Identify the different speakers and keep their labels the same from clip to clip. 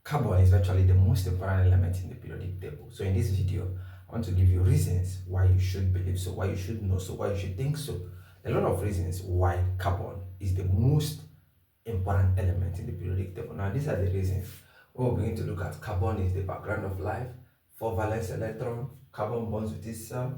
Speaker 1: carbon is virtually the most important element in the periodic table. So in this video, I want to give you reasons why you should believe so, why you should know so, why you should think so. A lot of reasons why carbon is the most important element in the periodic table. Now, these are the reasons. We're going to look at carbon is the background of life, 4 valence electron, carbon bonds with itself,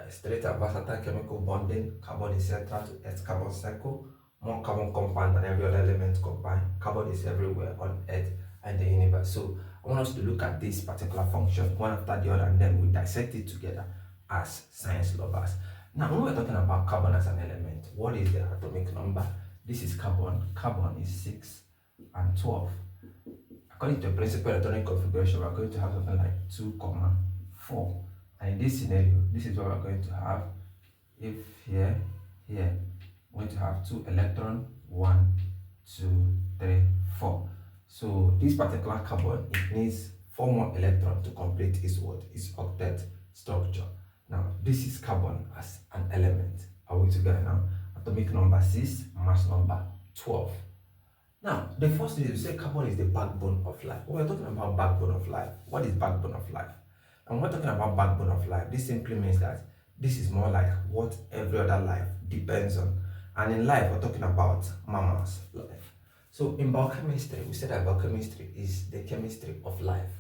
Speaker 1: straight and versatile chemical bonding, carbon is central to Earth's carbon cycle, more carbon compound than every other element combined. Carbon is everywhere on Earth and the universe. So I want us to look at this particular function one after the other, and then we dissect it together as science lovers. Now, when we're talking about carbon as an element, what is the atomic number? This is carbon. Carbon is 6 and 12. According to the principal electronic configuration, we're going to have something like 2, 4. And in this scenario, this is what we're going to have. If here, we're going to have 2 electrons, 1, 2, 3, 4. So this particular carbon, it needs 4 more electrons to complete its octet structure. Now, this is carbon as an element. Are we together now? Atomic number 6, mass number 12. Now, the first thing is to say carbon is the backbone of life. When we're talking about backbone of life, what is backbone of life? And when we're talking about backbone of life, this simply means that this is more like what every other life depends on. And in life, we're talking about mammals' life. So in biochemistry, we said that biochemistry is the chemistry of life.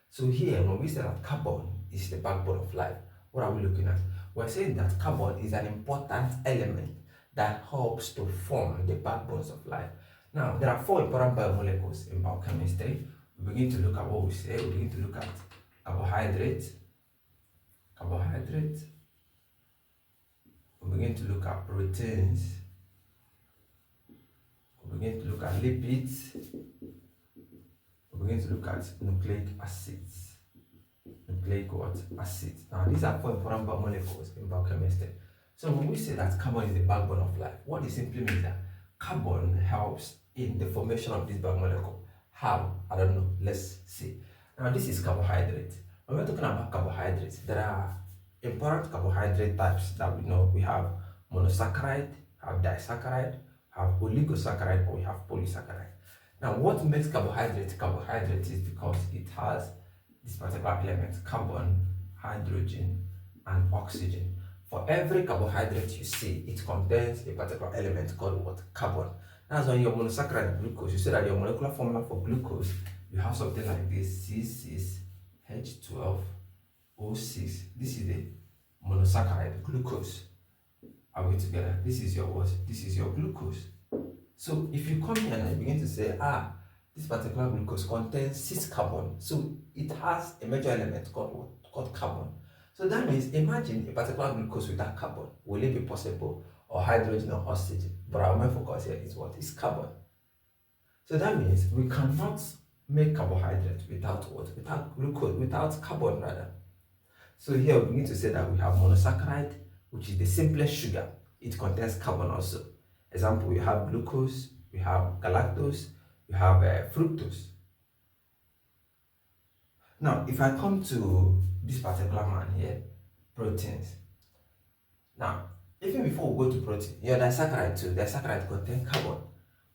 Speaker 1: So here, when we say that carbon is the backbone of life, what are we looking at? We're saying that carbon is an important element that helps to form the backbones of life. Now, there are 4 important biomolecules in biochemistry. We begin to look at what we say. We begin to look at carbohydrates. We begin to look at proteins. We begin to look at lipids. We begin to look at nucleic acids. Acids. Now, these are 4 important biomolecules in biochemistry. So when we say that carbon is the backbone of life, what it simply means that carbon helps in the formation of this biomolecule. How? I don't know. Let's see. Now, this is carbohydrate. When we're talking about carbohydrates, there are important carbohydrate types that we know. We have monosaccharide, have disaccharide, have oligosaccharide, or we have polysaccharide. Now, what makes carbohydrate is because it has this particular element, carbon, hydrogen, and oxygen. For every carbohydrate you see, it contains a particular element called what? Carbon. That's why your monosaccharide glucose, you see that your molecular formula for glucose, you have something like this, C6H12O6. This is the monosaccharide glucose. Are we together? This is your what? This is your glucose. So if you come here and I begin to say, this particular glucose contains 6 carbon, so it has a major element called what? Called carbon. So that means, imagine a particular glucose without carbon. Will it be possible? Or hydrogen or oxygen? But our main focus here is what? Is carbon. So that means we cannot make carbohydrate without what? Without glucose, without carbon rather. So here we need to say that we have monosaccharide, which is the simplest sugar. It contains carbon also. Example, we have glucose, we have galactose, we have fructose. Now, if I come to this particular man here, proteins. Now, even before we go to protein, your disaccharide too. Disaccharide contains carbon.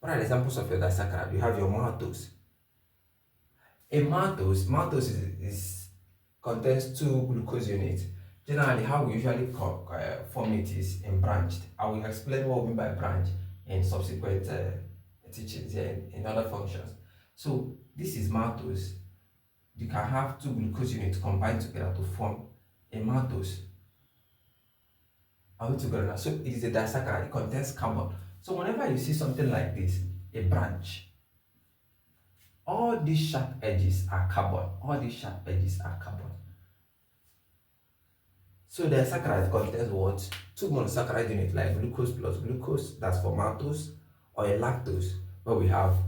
Speaker 1: What are the examples of your disaccharide? You have your maltose. A maltose contains 2 glucose units. Generally, how we usually form it is in branched. I will explain what we mean by branch in subsequent teachings here in other functions. So this is maltose. You can have 2 glucose units combined together to form a maltose. Are we together now? So it is a disaccharide. It contains carbon. So whenever you see something like this, a branch, all these sharp edges are carbon. So the disaccharide contains what? 2 monosaccharide units like glucose plus glucose, that's for maltose, or a lactose, where we have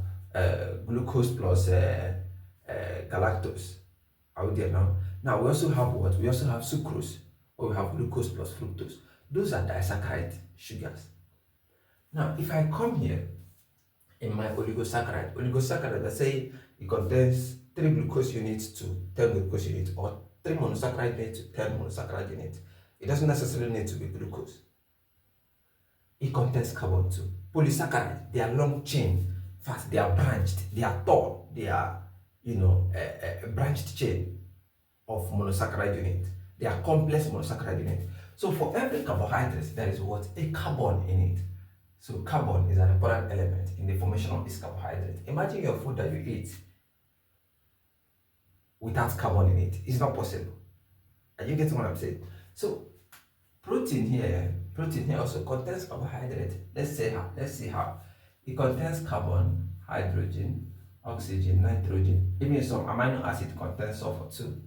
Speaker 1: glucose plus galactose. Are we there now? Now we also have what? We also have sucrose, where we have glucose plus fructose. Those are disaccharide sugars. Now, if I come here in my oligosaccharide, let's say it contains 3 glucose units to 10 glucose units, or 3 monosaccharide units to 10 monosaccharide units. It doesn't necessarily need to be glucose. It contains carbon too. Polysaccharide, they are long chain, fast, they are branched, they are tall, they are a branched chain of monosaccharide unit. They are complex monosaccharide unit. So for every carbohydrate, there is what? A carbon in it. So carbon is an important element in the formation of this carbohydrate. Imagine your food that you eat without carbon in it. It's not possible. Are you getting what I'm saying? So protein here also contains carbohydrate. Let's see how. It contains carbon, hydrogen, oxygen, nitrogen. Even some amino acid contains sulfur too.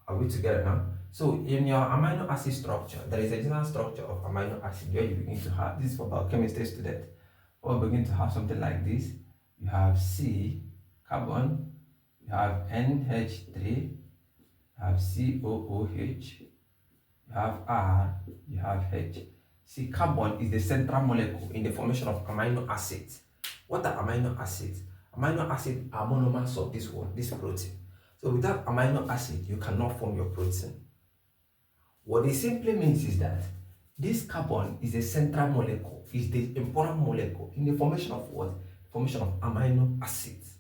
Speaker 1: Are we together now? So in your amino acid structure, there is a general structure of amino acid where you begin to have, this is for biochemistry student, or begin to have something like this. You have C, carbon, you have NH3, you have COOH, you have R, you have H. See, carbon is the central molecule in the formation of amino acids. What are amino acids? Amino acids are monomers of this protein. So without amino acid, you cannot form your protein. What it simply means is that this carbon is a central molecule, is the important molecule in the formation of what? Formation of amino acids.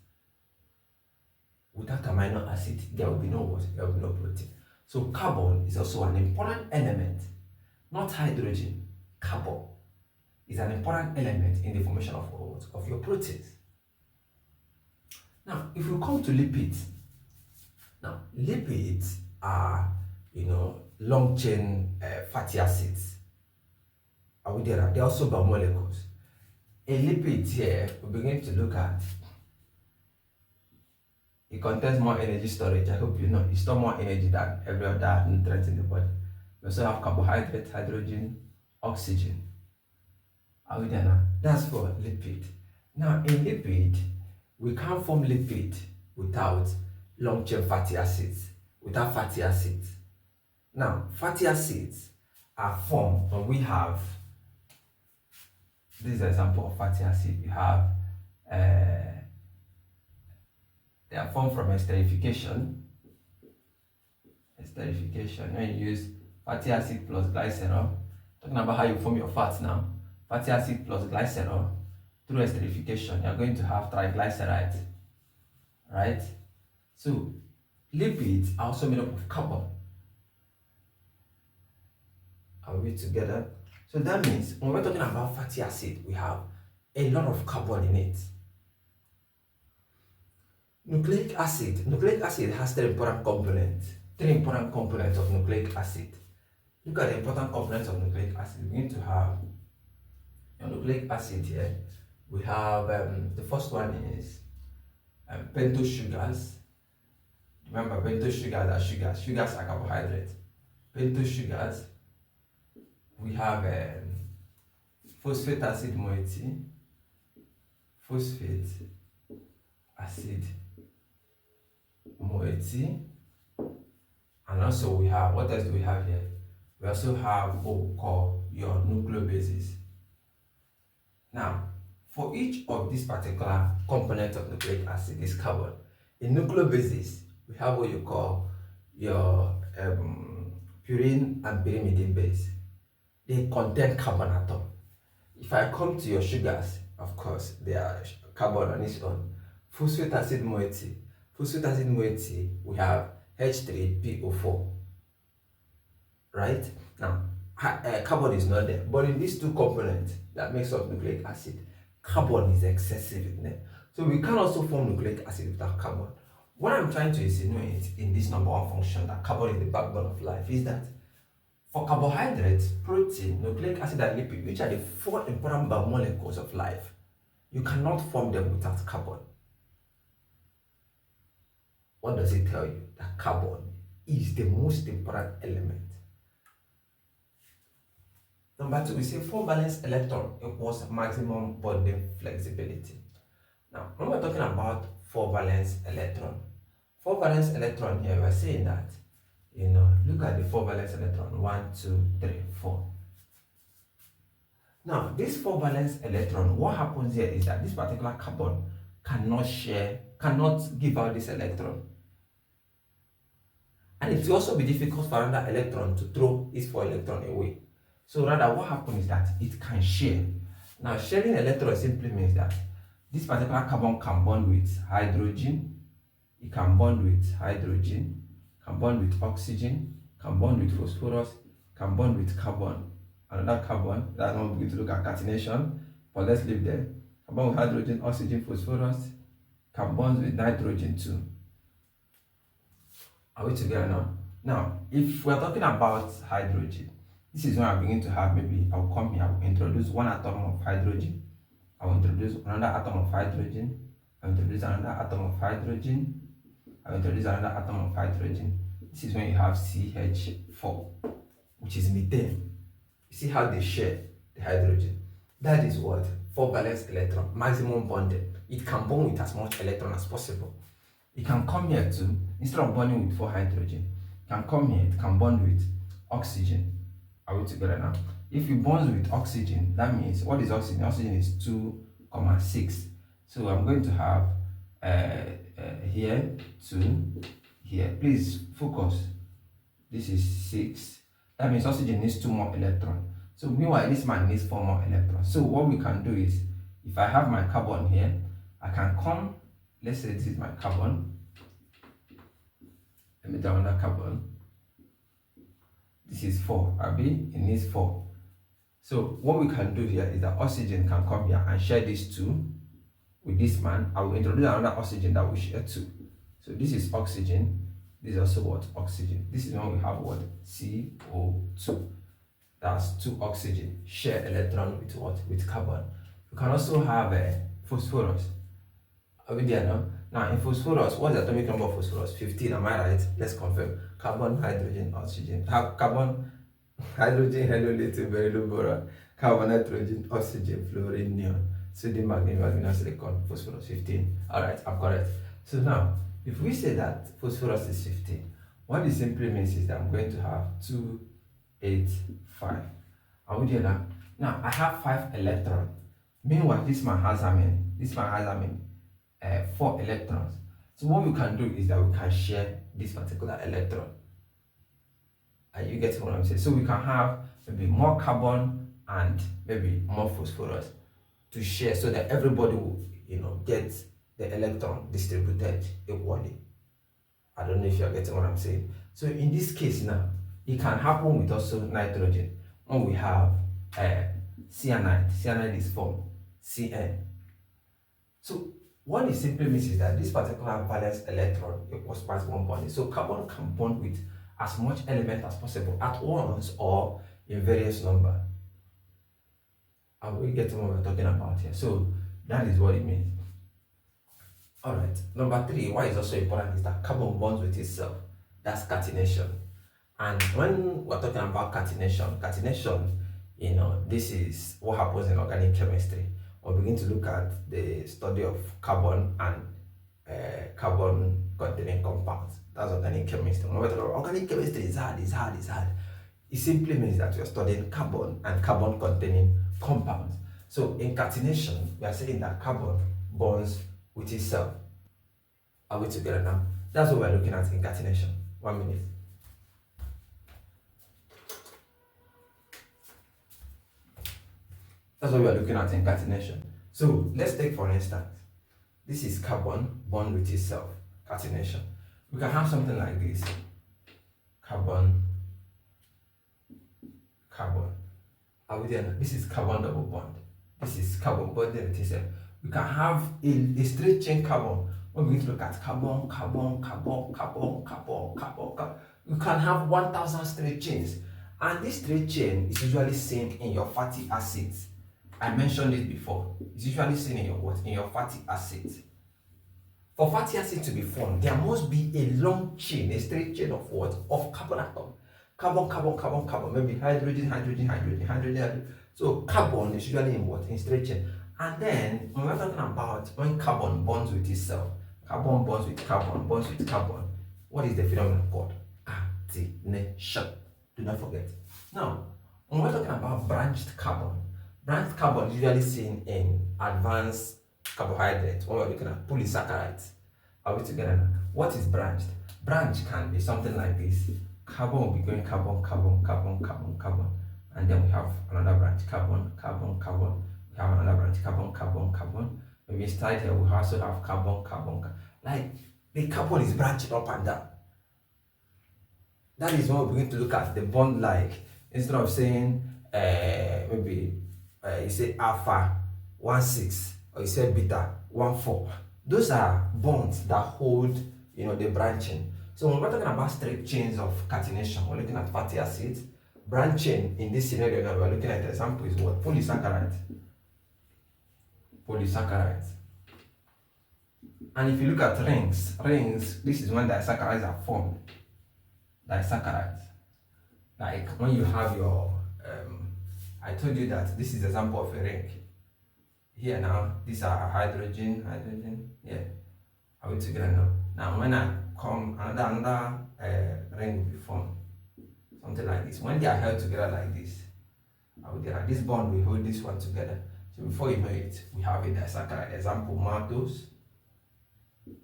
Speaker 1: Without amino acid, there will be no what? There will be no protein. So carbon is also an important element, not hydrogen. Carbon is an important element in the formation of what? Of your proteins. Now, if we come to lipids, now lipids are, long chain fatty acids. Are we there? They're also biomolecules. A lipid here, we begin to look at. It contains more energy storage. I hope you know it stores more energy than every other nutrient in the body. We also have carbohydrate, hydrogen, oxygen. Are we there now? That's for lipid. Now in lipid, we can't form lipid without long chain fatty acids, without fatty acids. Now, fatty acids are formed when we have, this is an example of fatty acid. You have, they are formed from esterification. Esterification, when you use fatty acid plus glycerol, talking about how you form your fats now. Fatty acid plus glycerol, through esterification, you're going to have triglycerides, right? So, lipids are also made up of carbon. Are we together? So that means when we're talking about fatty acid, we have a lot of carbon in it. Nucleic acid has three important components of nucleic acid. Look at the important components of nucleic acid. We need to have your nucleic acid here. We have the first one is pentose sugars. Remember, pentose sugars are sugars. Sugars are carbohydrates. Pentose sugars. We have phosphate acid moiety. Phosphate acid moiety. And also we have, what else do we have here? We also have what we call your nucleobases. Now, for each of these particular components of nucleic acid is carbon. In nucleobases, we have what you call your purine and pyrimidine base. They contain carbon atom. If I come to your sugars, of course, they are carbon on its own. Phosphate acid moiety. Phosphate acid moiety, we have H3PO4. Right? Now, carbon is not there. But in these two components that makes up nucleic acid, carbon is excessive in there. So we can also form nucleic acid without carbon. What I'm trying to insinuate in this number one function, that carbon is the backbone of life, is that for carbohydrates, protein, nucleic acid, and lipid, which are the four important biomolecules of life, you cannot form them without carbon. What does it tell you? That carbon is the most important element. Number two, we say 4 valence electron equals maximum bonding flexibility. Now, when we're talking about 4 valence electron here, we're saying that, look at the 4 valence electron, 1, 2, 3, 4. Now, this 4 valence electron, what happens here is that this particular carbon cannot give out this electron. And it will also be difficult for another electron to throw its 4 electron away. So rather, what happens is that it can share. Now, sharing electrons simply means that This particular carbon can bond with hydrogen, it can bond with hydrogen, can bond with oxygen, can bond with phosphorus, can bond with carbon, another carbon. That's not going to look at catenation, but let's leave there. Can bond with hydrogen, oxygen, phosphorus, can bond with nitrogen too. Are we together now? Now, if we're talking about hydrogen, this is when I begin to have, maybe I'll come here, I'll introduce one atom of hydrogen, I'll introduce another atom of hydrogen, I'll introduce another atom of hydrogen, I'll introduce another atom of hydrogen. This is when you have CH4, which is methane. You see how they share the hydrogen? That is what? 4 valence electron, maximum bonding. It can bond with as much electron as possible. It can come here too, instead of bonding with 4 hydrogen, it can come here, it can bond with oxygen. Are we together now? If it bonds with oxygen, that means, what is oxygen? Oxygen is 2,6. So I'm going to have here 2, here. Please focus. This is 6. That means oxygen needs 2 more electrons. So meanwhile, this man needs 4 more electrons. So what we can do is, if I have my carbon here, I can come, let's say this is my carbon. Let me down that carbon. This is 4, Abi, it needs 4. So what we can do here is that oxygen can come here and share these 2 with this man. I will introduce another oxygen that will share 2. So this is oxygen, this is also what? Oxygen. This is when we have what? CO2. That's 2 oxygen, share electron with what? With carbon. You can also have phosphorus. Are we there now? Now in phosphorus, what's the atomic number of phosphorus? 15, am I right? Let's confirm. Carbon, hydrogen, oxygen. Carbon, hydrogen, hello, lithium, beryllium, boron. Carbon, nitrogen, oxygen, fluorine, neon. Sodium, magnesium, aluminum, silicon, phosphorus, 15. Alright, I'm correct. So now, if we say that phosphorus is 15, what this simply means is that I'm going to have 2, 8, 5. Are we there now? Now, I have 5 electrons. Meanwhile, this man has how many? This man has how many? 4 electrons. So what we can do is that we can share this particular electron. Are you getting what I'm saying? So we can have maybe more carbon and maybe more phosphorus to share, so that everybody will, get the electron distributed equally. I don't know if you're getting what I'm saying. So in this case now, it can happen with also nitrogen. When we have cyanide, cyanide is formed Cn. So what it simply means is that this particular valence electron equals maximum bonding. So carbon can bond with as much element as possible at once or in various number. Are we getting what we're talking about here? So that is what it means. Alright, number 3, why is also important is that carbon bonds with itself. That's catenation. And when we're talking about catenation, this is what happens in organic chemistry. We'll begin to look at the study of carbon and carbon containing compounds. That's organic chemistry. When we're talking about organic chemistry, is hard. It simply means that we are studying carbon and carbon containing compounds. So in catenation, we are saying that carbon bonds with itself. Are we together now? That's what we're looking at in catenation. 1 minute. That's what we are looking at in catenation. So let's take for instance, this is carbon bond with itself, catenation. We can have something like this. Carbon. Are we there? This is carbon double bond. This is carbon bonded with itself. We can have a straight chain carbon. When we look at carbon. You can have 1,000 straight chains. And this straight chain is usually seen in your fatty acids. I mentioned it before. It's usually seen in your what? In your fatty acids. For fatty acid to be formed, there must be a long chain, a straight chain of what? Of carbon atom. Carbon. Maybe hydrogen. So carbon is usually in what? In straight chain. And then when we're talking about when carbon bonds with itself, carbon bonds with carbon, what is the phenomenon called? Catenation. Do not forget. Now, when we're talking about branched carbon is usually seen in advanced carbohydrates. When we're looking at polysaccharides. Are we together now? What is branched? Branch can be something like this. Carbon will be going carbon. And then we have another branch, carbon. We have another branch, carbon. We When we start here, we also have carbon, like the carbon is branching up and down. That is when we begin to look at the bond, like instead of saying maybe you say alpha 1,6 or you say beta 1,4. Those are bonds that hold, the branching. So when we're talking about straight chains of catenation, we're looking at fatty acids. Branching in this scenario now, we're looking at the example is what? Polysaccharides. And if you look at rings, this is when disaccharides are formed. Disaccharides. Like when you have your, I told you that this is an example of a ring. Here now, these are hydrogen, yeah. Are we together now? Now when I come, another ring will be formed. Something like this. When they are held together like this, this bond will hold this one together. So before you know it, we have a disaccharide. Example, maltose,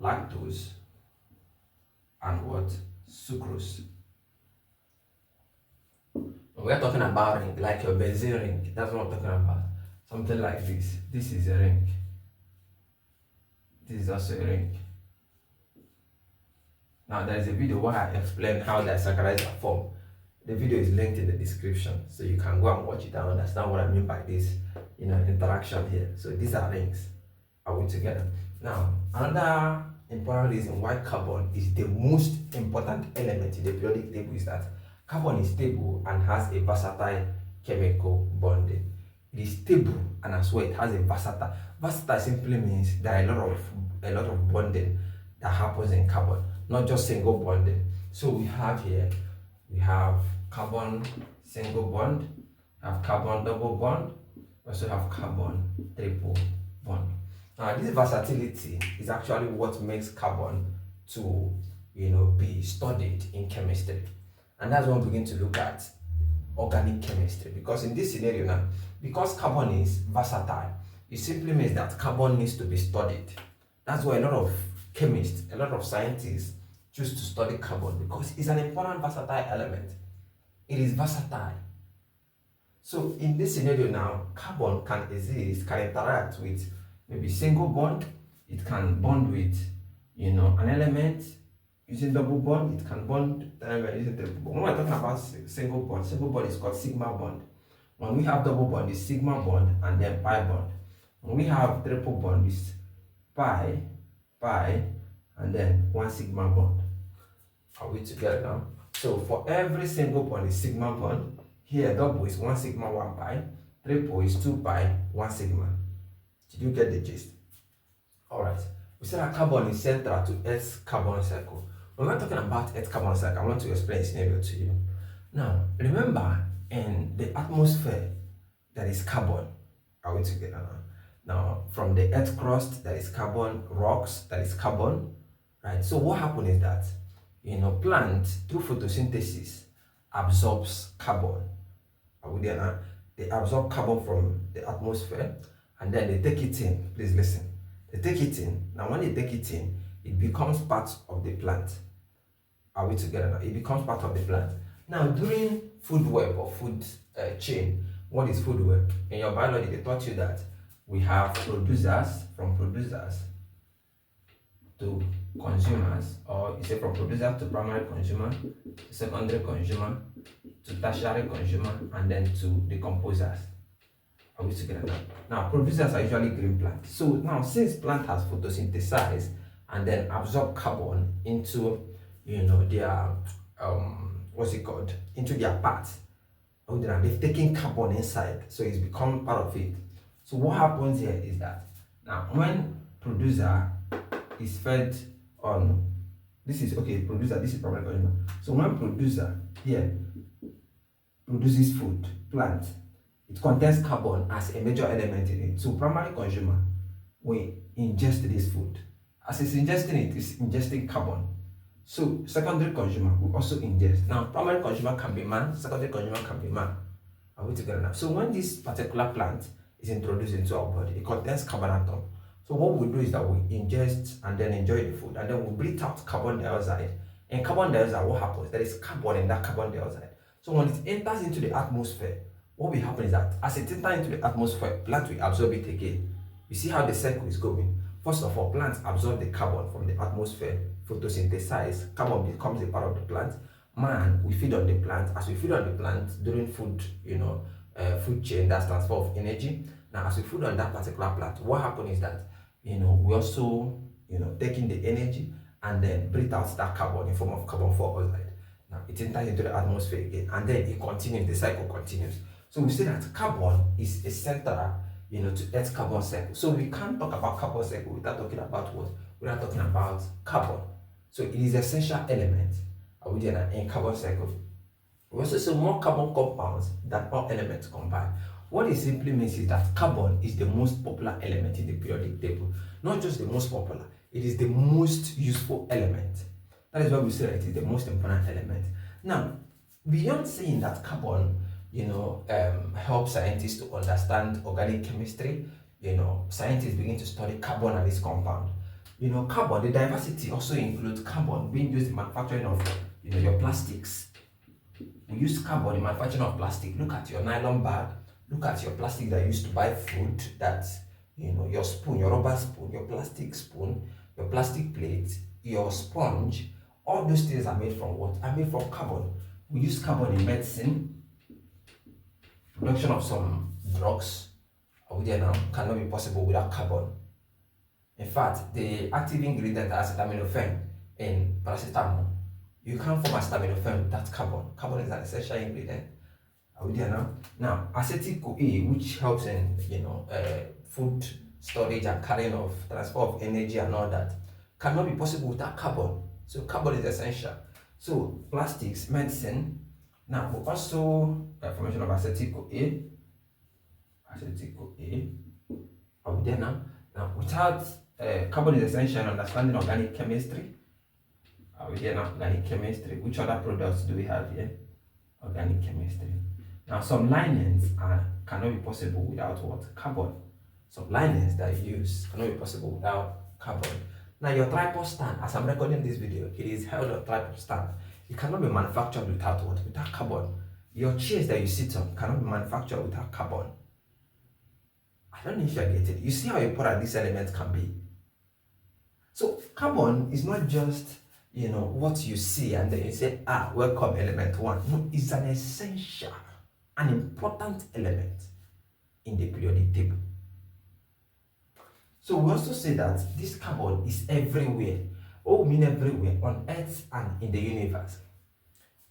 Speaker 1: lactose, and what? Sucrose. When we are talking about ring, like your benzene ring, that's what I'm talking about. Something like this. This is a ring. This is also a ring. Now there is a video where I explain how disaccharides are formed. The video is linked in the description, so you can go and watch it and understand what I mean by this, interaction here. So these are rings. Are we together? Now, another important reason why carbon is the most important element in the periodic table is that carbon is stable and has a versatile chemical bonding. It is stable and as well it has a versatile. Versatile simply means there are a lot of bonding that happens in carbon, not just single bonding. So we have carbon single bond, have carbon double bond, also have carbon triple bond. Now this versatility is actually what makes carbon to be studied in chemistry. And that's when we begin to look at organic chemistry, because in this scenario now, because carbon is versatile, it simply means that carbon needs to be studied. That's why a lot of chemists, a lot of scientists choose to study carbon, because it's an important versatile element. It is versatile. So in this scenario now, carbon can exist, can interact with maybe single bond. It can bond with an element using double bond. It can bond an element using triple bond. When we're talking about single bond is called sigma bond. When we have double bond, it's sigma bond and then pi bond. When we have triple bond, it's pi, and then one sigma bond. Are we together now? So for every single bond is sigma bond. Here double is 1 sigma 1 pi. Triple is 2 pi 1 sigma. Did you get the gist? Alright. We said that carbon is central to Earth's carbon cycle. When we're talking about Earth's carbon cycle, I want to explain a scenario to you. Now, remember in the atmosphere there is carbon. Are we together now? Now, from the Earth crust there is carbon, rocks there is carbon. Right? So what happens is that plant through photosynthesis absorbs carbon. Are we there now? They absorb carbon from the atmosphere and then they take it in. Please listen. They take it in. Now when they take it in, it becomes part of the plant. Are we together now? It becomes part of the plant. Now during food web or food chain, what is food web? In your biology, they taught you that we have producers, from producers to consumers, or you say from producer to primary consumer, to secondary consumer, to tertiary consumer, and then to decomposers. Are we together now? Now, producers are usually green plants. So now, since plant has photosynthesized and then absorb carbon into their into their parts, they've taken carbon inside, so it's become part of it. So what happens here is that now when producer is fed on this is primary consumer. So when producer here produces food, plant, it contains carbon as a major element in it. So primary consumer will ingest this food. As it's ingesting it, it's ingesting carbon. So secondary consumer will also ingest. Now primary consumer can be man, secondary consumer can be man. Are we together now? So when this particular plant is introduced into our body, it contains carbon atom. So what we do is that we ingest and then enjoy the food, and then we breathe out carbon dioxide. And carbon dioxide, what happens? There is carbon in that carbon dioxide. So when it enters into the atmosphere, what will happen is that as it enters into the atmosphere, plant will absorb it again. You see how the cycle is going. First of all, plants absorb the carbon from the atmosphere, photosynthesize, carbon becomes a part of the plant. Man, we feed on the plant. As we feed on the plant during food, food chain, that's transfer of energy. Now, as we feed on that particular plant, what happens is that, we also, taking the energy and then breathe out that carbon in form of carbon dioxide. Now, it enters into the atmosphere again, and then it continues, the cycle continues. So we say that carbon is a central, to Earth's carbon cycle. So we can't talk about carbon cycle without talking about what? Without talking about carbon. So it is an essential element in carbon cycle. We also say more carbon compounds than all elements combined. What it simply means is that carbon is the most popular element in the periodic table. Not just the most popular, it is the most useful element. That is why we say that it is the most important element. Now, beyond saying that carbon, help scientists to understand organic chemistry, scientists begin to study carbon and its compound. Carbon, the diversity also includes carbon being used in manufacturing of, your plastics. We use carbon in manufacturing of plastic. Look at your nylon bag. Look at your plastic that you used to buy food. That's, your spoon, your rubber spoon, your plastic spoon, your plastic plate, your sponge. All those things are made from what? Are made from carbon. We use carbon in medicine. Production of some drugs cannot be possible without carbon. In fact, the active ingredient acetaminophen in paracetamol, you can't form acetaminophen without carbon. Carbon is an essential ingredient. Are we there now? Now, acetyl-CoA, which helps in food storage and carrying of transfer of energy and all that, cannot be possible without carbon. So carbon is essential. So plastics, medicine. Now we also formation of acetyl-CoA. Are we there now? Now without carbon is essential in understanding organic chemistry. Are we there now? Organic chemistry. Which other products do we have here? Organic chemistry. Now some linings cannot be possible without what? Carbon. Some linings that you use cannot be possible without carbon. Now your tripod stand, as I'm recording this video, it is held on tripod stand. It cannot be manufactured without what? Without carbon. Your chairs that you sit on cannot be manufactured without carbon. I don't know if you get it. You see how important these elements can be. So carbon is not just what you see and then you say, welcome element one. No, it's an essential, an important element in the periodic table. So we also say that this carbon is everywhere. What we mean everywhere? On Earth and in the universe.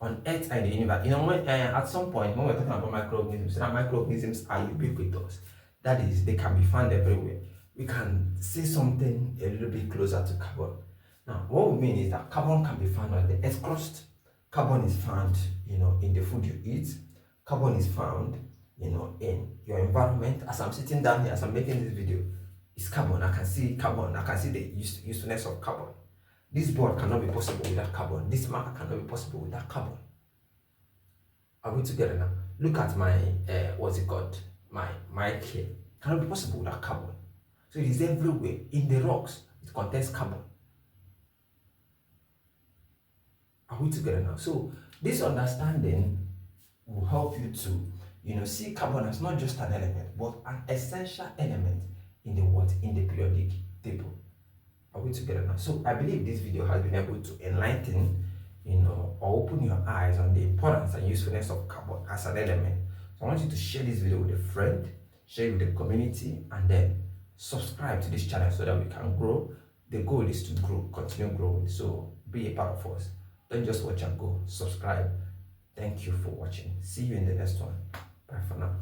Speaker 1: On Earth and the universe. At some point when we're talking about microorganisms, that microorganisms are ubiquitous. That is, they can be found everywhere. We can say something a little bit closer to carbon. Now, what we mean is that carbon can be found on the Earth's crust. Carbon is found, in the food you eat. Carbon is found, in your environment. As I'm sitting down here, as I'm making this video, it's carbon. I can see carbon. I can see the usefulness of carbon. This board cannot be possible without carbon. This marker cannot be possible without carbon. Are we together now? Look at my, what's it called? My mic here. Cannot be possible without carbon. So it is everywhere. In the rocks, it contains carbon. Are we together now? So this understanding will help you to, see carbon as not just an element, but an essential element in the periodic table. Are we together now? So I believe this video has been able to enlighten, or open your eyes on the importance and usefulness of carbon as an element. So I want you to share this video with a friend, share it with the community, and then subscribe to this channel so that we can grow. The goal is to grow, continue growing. So be a part of us. Don't just watch and go. Subscribe. Thank you for watching. See you in the next one. Bye for now.